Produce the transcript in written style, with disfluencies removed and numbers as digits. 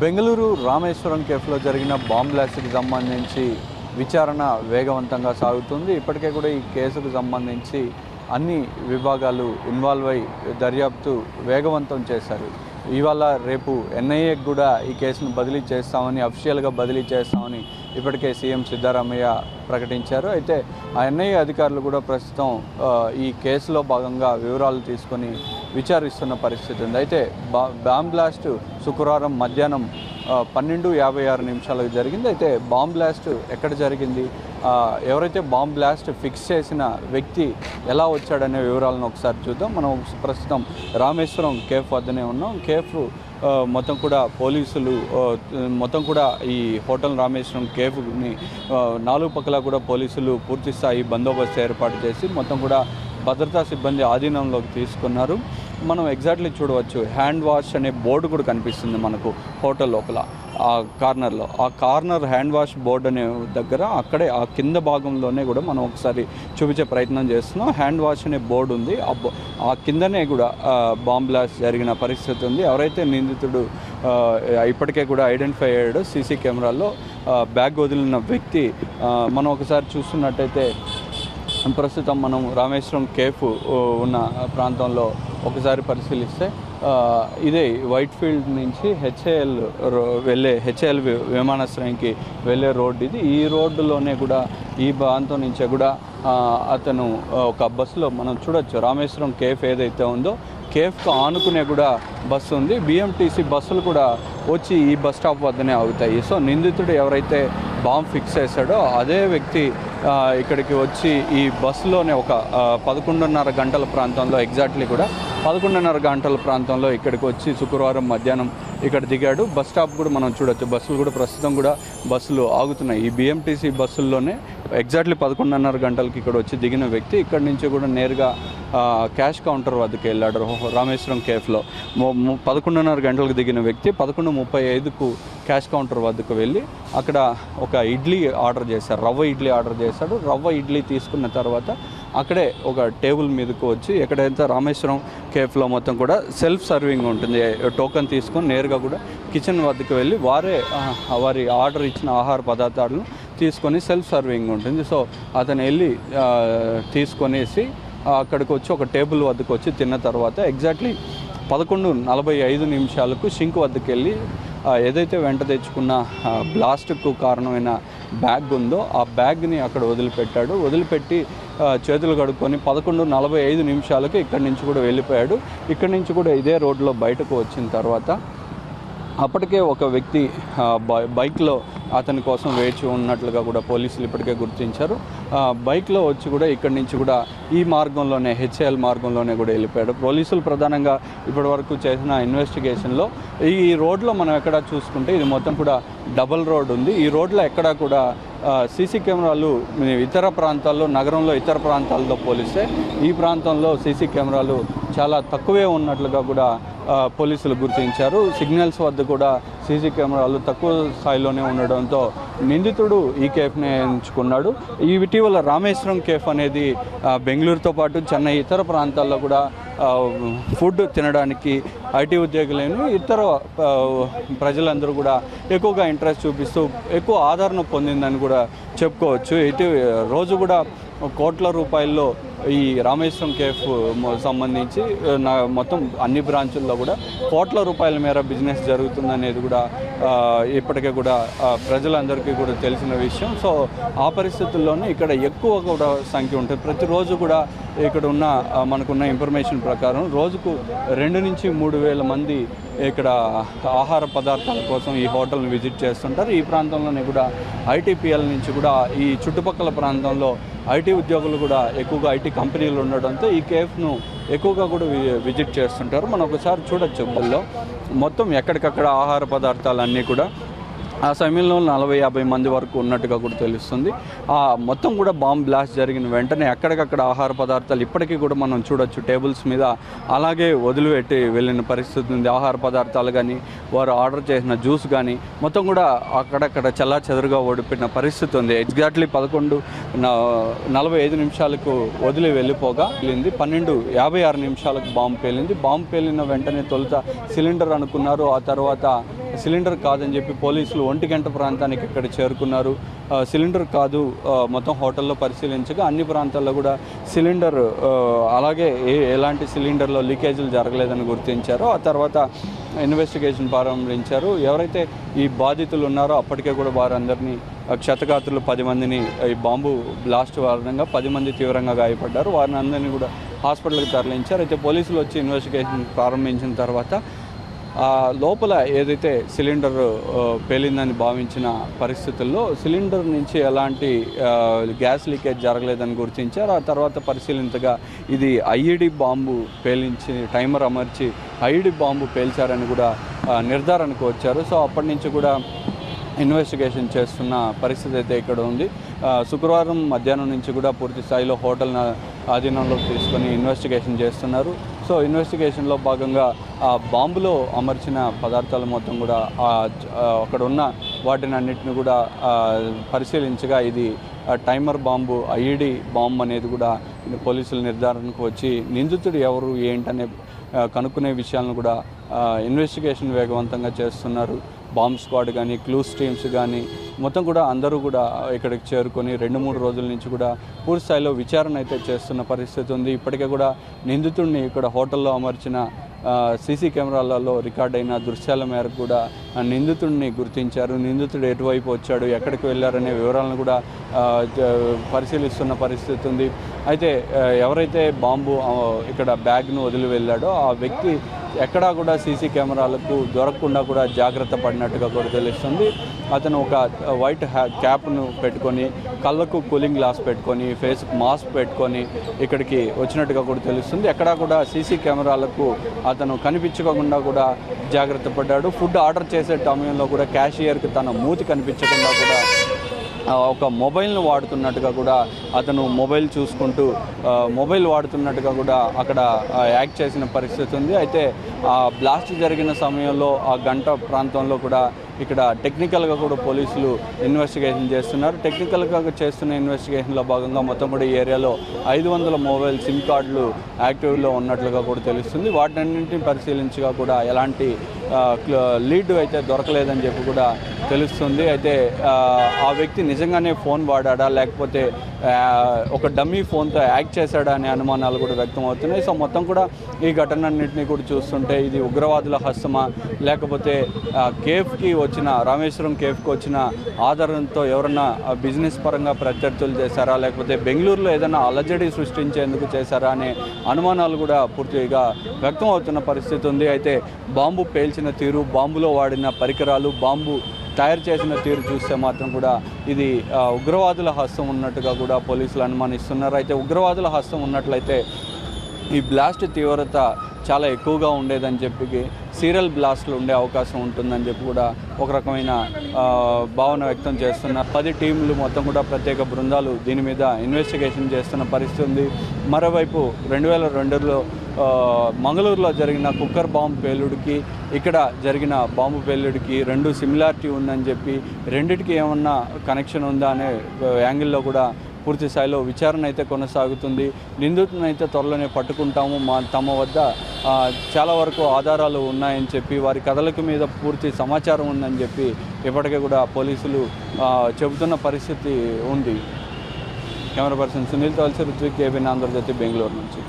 బెంగళూరు రామేశ్వరం కేఫ్లో జరిగిన బాంబ్ బ్లాస్ట్కి సంబంధించి విచారణ వేగవంతంగా సాగుతుంది. ఇప్పటికే కూడా ఈ కేసుకు సంబంధించి అన్ని విభాగాలు ఇన్వాల్వ్ అయి దర్యాప్తు వేగవంతం చేశారు. ఇవాళ రేపు ఎన్ఐఏకి కూడా ఈ కేసును బదిలీ చేస్తామని, అఫీషియల్గా బదిలీ చేస్తామని ఇప్పటికే సీఎం సిద్ధరామయ్య ప్రకటించారు. అయితే ఆ ఎన్ఐఏ అధికారులు కూడా ప్రస్తుతం ఈ కేసులో భాగంగా వివరాలు తీసుకొని విచారిస్తున్న పరిస్థితి ఉంది. అయితే బాంబ్ బ్లాస్ట్ శుక్రవారం మధ్యాహ్నం 12:56 జరిగింది. అయితే బాంబ్ బ్లాస్ట్ ఎక్కడ జరిగింది, ఎవరైతే బాంబ్ బ్లాస్ట్ ఫిక్స్ చేసిన వ్యక్తి ఎలా వచ్చాడనే వివరాలను ఒకసారి చూద్దాం. మనం ప్రస్తుతం రామేశ్వరం కేఫ్ వద్దనే ఉన్నాం. కేఫ్ మొత్తం కూడా పోలీసులు మొత్తం కూడా ఈ హోటల్ రామేశ్వరం కేఫ్ని నాలుగు పక్కల కూడా పోలీసులు పూర్తి స్థాయి బందోబస్తు ఏర్పాటు చేసి మొత్తం కూడా భద్రతా సిబ్బంది ఆధీనంలోకి తీసుకున్నారు. మనం ఎగ్జాక్ట్లీ చూడవచ్చు, హ్యాండ్ వాష్ అనే బోర్డు కూడా కనిపిస్తుంది మనకు హోటల్ లోపల ఆ కార్నర్లో. ఆ కార్నర్ హ్యాండ్ వాష్ బోర్డు అనే దగ్గర అక్కడే ఆ కింద భాగంలోనే కూడా మనం ఒకసారి చూపించే ప్రయత్నం చేస్తున్నాం. హ్యాండ్ వాష్ అనే బోర్డు ఉంది, ఆ కిందనే కూడా బాంబ్ బ్లాస్ట్ జరిగిన పరిస్థితి ఉంది. ఎవరైతే నిందితుడు ఇప్పటికే కూడా ఐడెంటిఫై అయ్యాడు సీసీ కెమెరాల్లో బ్యాగ్ వదిలిన వ్యక్తి, మనం ఒకసారి చూస్తున్నట్టయితే ప్రస్తుతం మనం రామేశ్వరం కేఫ్ ఉన్న ప్రాంతంలో ఒకసారి పరిశీలిస్తే ఇదే వైట్ ఫీల్డ్ నుంచి హెచ్ఏఎల్ విమానాశ్రయానికి వెళ్ళే రోడ్డు ఇది. ఈ రోడ్డులోనే కూడా ఈ ప్రాంతం నుంచే కూడా అతను ఒక బస్సులో మనం చూడొచ్చు. రామేశ్వరం కేఫ్ ఏదైతే ఉందో కేఫ్కు ఆనుకునే కూడా బస్సు ఉంది. బిఎంటీసీ బస్సులు కూడా వచ్చి ఈ బస్ స్టాప్ వద్దనే ఆగుతాయి. సో నిందితుడు ఎవరైతే బాంబ్ ఫిక్స్ చేశాడో అదే వ్యక్తి ఇక్కడికి వచ్చి ఈ బస్సులోనే ఒక 11:30 గంటల ప్రాంతంలో, ఎగ్జాక్ట్లీ కూడా 11:30 గంటల ప్రాంతంలో ఇక్కడికి వచ్చి శుక్రవారం మధ్యాహ్నం ఇక్కడ దిగాడు. బస్ స్టాప్ కూడా మనం చూడొచ్చు, బస్సులు కూడా ప్రస్తుతం కూడా బస్సులు ఆగుతున్నాయి. ఈ బిఎంటీసీ బస్సుల్లోనే ఎగ్జాక్ట్లీ 11:30 గంటలకి ఇక్కడ వచ్చి దిగిన వ్యక్తి ఇక్కడి నుంచి కూడా నేరుగా క్యాష్ కౌంటర్ వద్దకు వెళ్ళాడు. రామేశ్వరం కేఫ్లో 11:30 గంటలకు దిగిన వ్యక్తి 11:35కు క్యాష్ కౌంటర్ వద్దకు వెళ్ళి అక్కడ ఒక ఇడ్లీ ఆర్డర్ చేశారు, రవ్వ ఇడ్లీ ఆర్డర్ చేశాడు. రవ్వ ఇడ్లీ తీసుకున్న తర్వాత అక్కడే ఒక టేబుల్ మీదకు వచ్చి, ఎక్కడైతే రామేశ్వరం కేఫ్లో మొత్తం కూడా సెల్ఫ్ సర్వింగ్ ఉంటుంది, టోకెన్ తీసుకొని నేరుగా కూడా కిచెన్ వద్దకు వెళ్ళి వారి ఆర్డర్ ఇచ్చిన ఆహార పదార్థాలను తీసుకొని సెల్ఫ్ సర్వింగ్ ఉంటుంది. సో అతను వెళ్ళి తీసుకొనేసి అక్కడికి వచ్చి ఒక టేబుల్ వద్దకు వచ్చి తిన్న తర్వాత ఎగ్జాక్ట్లీ 11:45 షింక్ వద్దకు వెళ్ళి ఏదైతే వెంట తెచ్చుకున్న బ్లాస్ట్కు కారణమైన బ్యాగ్ ఉందో ఆ బ్యాగ్ని అక్కడ వదిలిపెట్టాడు. వదిలిపెట్టి చేతులు కడుక్కొని 11:45 ఇక్కడి నుంచి కూడా వెళ్ళిపోయాడు. ఇక్కడి నుంచి కూడా ఇదే రోడ్లో బయటకు వచ్చిన తర్వాత అప్పటికే ఒక వ్యక్తి బైక్లో అతని కోసం వేచి ఉన్నట్లుగా కూడా పోలీసులు ఇప్పటికే గుర్తించారు. బైక్లో వచ్చి కూడా ఇక్కడి నుంచి కూడా ఈ మార్గంలోనే హెచ్ఏఎల్ మార్గంలోనే కూడా వెళ్ళిపోయాడు. పోలీసులు ప్రధానంగా ఇప్పటివరకు చేసిన ఇన్వెస్టిగేషన్లో ఈ రోడ్లో మనం ఎక్కడ చూసుకుంటే ఇది మొత్తం కూడా డబల్ రోడ్ ఉంది. ఈ రోడ్లో ఎక్కడా కూడా సీసీ కెమెరాలు ఇతర ప్రాంతాల్లో, నగరంలో ఇతర ప్రాంతాలతో పోలిస్తే ఈ ప్రాంతంలో సీసీ కెమెరాలు చాలా తక్కువే ఉన్నట్లుగా కూడా పోలీసులు గుర్తించారు. సిగ్నల్స్ వద్ద కూడా సీసీ కెమెరాలు తక్కువ స్థాయిలోనే ఉండడంతో నిందితుడు ఈ కేఫ్ని ఎంచుకున్నాడు. ఇటీవల రామేశ్వరం కేఫ్ అనేది బెంగళూరుతో పాటు చెన్నై ఇతర ప్రాంతాల్లో కూడా ఫుడ్ తినడానికి ఐటీ ఉద్యోగులను ఇతర ప్రజలందరూ కూడా ఎక్కువగా ఇంట్రెస్ట్ చూపిస్తూ ఎక్కువ ఆదరణ పొందిందని కూడా చెప్పుకోవచ్చు. ఇటు రోజు కూడా కోట్ల రూపాయల్లో ఈ రామేశ్వరం కేఫ్ సంబంధించి మొత్తం అన్ని బ్రాంచుల్లో కూడా కోట్ల రూపాయల మేర బిజినెస్ జరుగుతుందనేది కూడా ఇప్పటికే కూడా ప్రజలందరికీ కూడా తెలిసిన విషయం. సో ఆ పరిస్థితుల్లోనే ఇక్కడ ఎక్కువ కూడా సంఖ్య ఉంటుంది. ప్రతిరోజు కూడా ఇక్కడ ఉన్న మనకున్న ఇన్ఫర్మేషన్ ప్రకారం రోజుకు 2 నుంచి 3 వేల మంది ఇక్కడ ఆహార పదార్థాల కోసం ఈ హోటల్ని విజిట్ చేస్తుంటారు. ఈ ప్రాంతంలోనే కూడా ఐటీపీఎల్ నుంచి కూడా ఈ చుట్టుపక్కల ప్రాంతంలో ఐటీ ఉద్యోగులు కూడా ఎక్కువగా ఐటీ కంపెనీలు ఉండడంతో ఈ కేఫ్ను ఎక్కువగా కూడా విజిట్ చేస్తుంటారు. మనం ఒకసారి చూడొచ్చు, బల్లో మొత్తం ఎక్కడికక్కడ ఆహార పదార్థాలన్నీ కూడా ఆ సమయంలో 40-50 మంది వరకు ఉన్నట్టుగా కూడా తెలుస్తుంది. మొత్తం కూడా బాంబ్ బ్లాస్ట్ జరిగిన వెంటనే ఎక్కడికక్కడ ఆహార పదార్థాలు ఇప్పటికీ కూడా మనం చూడొచ్చు, టేబుల్స్ మీద అలాగే వదిలిపెట్టి వెళ్ళిన పరిస్థితి ఉంది. ఆహార పదార్థాలు కానీ, వారు ఆర్డర్ చేసిన జ్యూస్ కానీ మొత్తం కూడా అక్కడక్కడ చెల్లాచెదురుగా ఓడిపోయిన పరిస్థితి ఉంది. ఎగ్జాక్ట్లీ 11:45 వదిలి వెళ్ళిపోగా వెళ్ళింది. 12:56 బాంబు పేలింది. బాంబు పేలిన వెంటనే తొలుత సిలిండర్ అనుకున్నారు. ఆ తర్వాత సిలిండర్ కాదని చెప్పి పోలీసులు 1 గంట ప్రాంతానికి ఇక్కడ చేరుకున్నారు. సిలిండర్ కాదు, మొత్తం హోటల్లో పరిశీలించగా అన్ని ప్రాంతాల్లో కూడా సిలిండర్ అలాగే ఎలాంటి సిలిండర్లో లీకేజీలు జరగలేదని గుర్తించారు. ఆ తర్వాత ఇన్వెస్టిగేషన్ ప్రారంభించారు. ఎవరైతే ఈ బాధితులు ఉన్నారో అప్పటికే కూడా వారందరినీ క్షతగాత్రులు 10 మందిని ఈ బాంబు బ్లాస్ట్ కారణంగా 10 మంది తీవ్రంగా గాయపడ్డారు. వారిని అందరినీ కూడా హాస్పిటల్కి తరలించారు. అయితే పోలీసులు వచ్చి ఇన్వెస్టిగేషన్ ప్రారంభించిన తర్వాత లోపల ఏదైతే సిలిండర్ పేలిందని భావించిన పరిస్థితుల్లో సిలిండర్ నుంచి ఎలాంటి గ్యాస్ లీకేజ్ జరగలేదని గుర్తించారు. ఆ తర్వాత పరిశీలించగా ఇది ఐఈడి బాంబు పేలించి టైమర్ అమర్చి ఐఈడి బాంబు పేల్చారని కూడా నిర్ధారణకు వచ్చారు. సో అప్పటి నుంచి కూడా ఇన్వెస్టిగేషన్ చేస్తున్న పరిస్థితి అయితే ఇక్కడ ఉంది. శుక్రవారం మధ్యాహ్నం నుంచి కూడా పూర్తి స్థాయిలో హోటల్ను ఆధీనంలోకి తీసుకొని ఇన్వెస్టిగేషన్ చేస్తున్నారు. సో ఇన్వెస్టిగేషన్లో భాగంగా ఆ బాంబులో అమర్చిన పదార్థాలు మొత్తం కూడా అక్కడ ఉన్న వాటిని అన్నిటిని కూడా పరిశీలించగా ఇది టైమర్ బాంబు ఐఈడి బాంబు అనేది కూడా పోలీసుల నిర్ధారణకు వచ్చి నిందితుడు ఎవరు ఏంటనే కనుక్కునే విషయాలను కూడా ఇన్వెస్టిగేషన్ వేగవంతంగా చేస్తున్నారు. బాంబ్ స్క్వాడ్ కానీ క్లూస్ టీమ్స్ కానీ మొత్తం కూడా అందరూ కూడా ఇక్కడికి చేరుకొని 2-3 రోజుల నుంచి కూడా పూర్తి స్థాయిలో విచారణ అయితే చేస్తున్న పరిస్థితి ఉంది. ఇప్పటికే కూడా నిందితుడిని ఇక్కడ హోటల్లో అమర్చిన సీసీ కెమెరాలలో రికార్డ్ అయిన దృశ్యాల మేరకు కూడా నిందితుడిని గుర్తించారు. నిందితుడు ఎటువైపు వచ్చాడు, ఎక్కడికి వెళ్ళారనే వివరాలను కూడా పరిశీలిస్తున్న పరిస్థితి ఉంది. అయితే ఎవరైతే బాంబు ఇక్కడ బ్యాగ్ను వదిలి వెళ్ళాడో ఆ వ్యక్తి ఎక్కడా కూడా సీసీ కెమెరాలకు దొరకకుండా కూడా జాగ్రత్త పడినట్టుగా కూడా తెలుస్తుంది. అతను ఒక వైట్ క్యాప్ను పెట్టుకొని, కళ్ళకు కూలింగ్ గ్లాస్ పెట్టుకొని, ఫేస్కు మాస్క్ పెట్టుకొని ఇక్కడికి వచ్చినట్టుగా కూడా తెలుస్తుంది. ఎక్కడా కూడా సీసీ కెమెరాలకు అతను కనిపించకుండా కూడా జాగ్రత్త పడ్డాడు. ఫుడ్ ఆర్డర్ చేసే సమయంలో కూడా క్యాషియర్కి తన మూతి కనిపించకుండా కూడా ఒక మొబైల్ను వాడుతున్నట్టుగా కూడా అతను మొబైల్ చూసుకుంటూ మొబైల్ వాడుతున్నట్టుగా కూడా అక్కడ యాక్ట్ చేసిన పరిస్థితి ఉంది. అయితే ఆ బ్లాస్ట్ జరిగిన సమయంలో ఆ గంట ప్రాంతంలో కూడా ఇక్కడ టెక్నికల్గా కూడా పోలీసులు ఇన్వెస్టిగేషన్ చేస్తున్నారు. టెక్నికల్గా చేస్తున్న ఇన్వెస్టిగేషన్లో భాగంగా మొత్తం కూడా ఈ ఏరియాలో 500 మొబైల్ సిమ్ కార్డులు యాక్టివ్లో ఉన్నట్లుగా కూడా తెలుస్తుంది. వాటినన్నింటినీ పరిశీలించగా కూడా ఎలాంటి లీడ్ అయితే దొరకలేదని చెప్పి కూడా తెలుస్తుంది. అయితే ఆ వ్యక్తి నిజంగానే ఫోన్ వాడా లేకపోతే ఒక డమ్మీ ఫోన్తో యాక్ట్ చేశాడా అనే అనుమానాలు కూడా వ్యక్తం అవుతున్నాయి. సో మొత్తం కూడా ఈ ఘటనన్నింటినీ కూడా చూస్తుంటే ఇది ఉగ్రవాదుల హస్తమా లేకపోతే కేఫ్కి వచ్చిన రామేశ్వరం కేఫ్కి వచ్చిన ఆధారంతో ఎవరన్నా బిజినెస్ పరంగా ప్రత్యర్థులు చేశారా లేకపోతే బెంగళూరులో ఏదైనా అలజడి సృష్టించేందుకు చేశారా అనే అనుమానాలు కూడా పూర్తిగా వ్యక్తం అవుతున్న పరిస్థితి ఉంది. అయితే బాంబు పేల్చిన తీరు, బాంబులో వాడిన పరికరాలు, బాంబు తయారు చేసిన తీరు చూస్తే మాత్రం కూడా ఇది ఉగ్రవాదుల హస్తం ఉన్నట్టుగా కూడా పోలీసులు అనుమానిస్తున్నారు. అయితే ఉగ్రవాదుల హస్తం ఉన్నట్లయితే ఈ బ్లాస్ట్ తీవ్రత చాలా ఎక్కువగా ఉండేదని చెప్పి సీరియల్ బ్లాస్ట్లు ఉండే అవకాశం ఉంటుందని చెప్పి కూడా ఒక రకమైన భావన వ్యక్తం చేస్తున్నారు. 10 టీంలు మొత్తం కూడా ప్రత్యేక బృందాలు దీని మీద ఇన్వెస్టిగేషన్ చేస్తున్న పరిస్థితి ఉంది. మరోవైపు 2002లో మంగళూరులో జరిగిన కుక్కర్ బాంబు పేలుడికి ఇక్కడ జరిగిన బాంబు పేలుడికి 2 సిమిలారిటీ ఉందని చెప్పి రెండిటికి ఏమన్నా కనెక్షన్ ఉందా అనే యాంగిల్లో కూడా పూర్తి స్థాయిలో విచారణ అయితే కొనసాగుతుంది. నిందితులను అయితే త్వరలోనే పట్టుకుంటాము, తమ వద్ద చాలా వరకు ఆధారాలు ఉన్నాయని చెప్పి వారి కథలకు మీద పూర్తి సమాచారం ఉందని చెప్పి ఇప్పటికే కూడా పోలీసులు చెబుతున్న పరిస్థితి ఉంది. కెమెరా పర్సన్ సునీల్ తోల్సి, ఋత్విక్, కేబిన్ ఆంధ్రజ్యోతి, బెంగళూరు నుంచి.